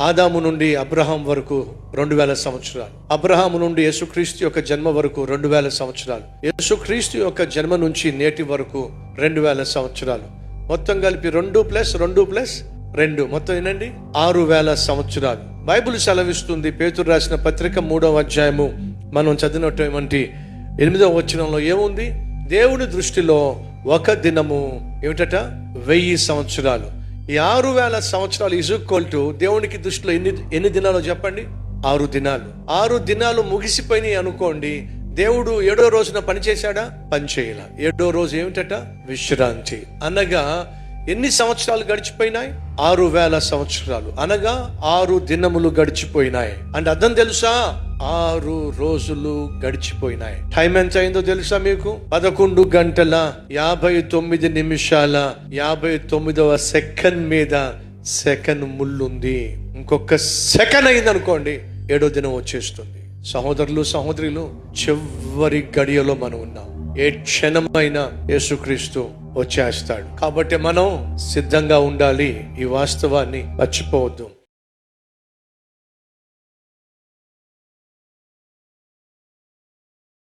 ఆదాము నుండి అబ్రహాం వరకు 2000 సంవత్సరాలు, అబ్రహాము నుండి యేసుక్రీస్తు యొక్క జన్మ వరకు 2000 సంవత్సరాలు, యేసుక్రీస్తు యొక్క జన్మ నుంచి నేటి వరకు 2000 సంవత్సరాలు, మొత్తం కలిపి 2 + 2 మొత్తం ఏంటండి 6000 సంవత్సరాలు. బైబిల్ సెలవిస్తుంది, పేతురు రాసిన పత్రిక 3వ అధ్యాయము మనం చదివినటువంటి 8వ వచనంలో ఏముంది? దేవుని దృష్టిలో ఒక దినము ఏమిటట 1000 సంవత్సరాలు. ఈ 6000 సంవత్సరాలు ఈక్వల్ టు దేవునికి దృష్టిలో ఎన్ని దినాలు చెప్పండి? 6 దినాలు. 6 దినాలు ముగిసిపోయినాయి అనుకోండి. దేవుడు 7వ రోజున పని చేశాడా? పని చేయాల. 7వ రోజు ఏమిటట? విశ్రాంతి. అనగా ఎన్ని సంవత్సరాలు గడిచిపోయినాయి? 6000 సంవత్సరాలు, అనగా 6 దినములు గడిచిపోయినాయి. అంటే అర్థం తెలుసా? 6 రోజులు గడిచిపోయినాయి. టైం ఎంత అయిందో తెలుసా మీకు? 11 గంటల 59 నిమిషాల 59వ సెకండ్ మీద సెకండ్ ముళ్ళుంది. ఇంకొక సెకండ్ అయింది అనుకోండి, 7వ దినం వచ్చేస్తుంది. సహోదరులు సహోదరులు, చివరి గడియలో మనం ఉన్నాం. ఏ క్షణమైనా యేసుక్రీస్తు వచ్చేస్తాడు. కాబట్టి మనం సిద్ధంగా ఉండాలి. ఈ వాస్తవాన్ని మర్చిపోవద్దు.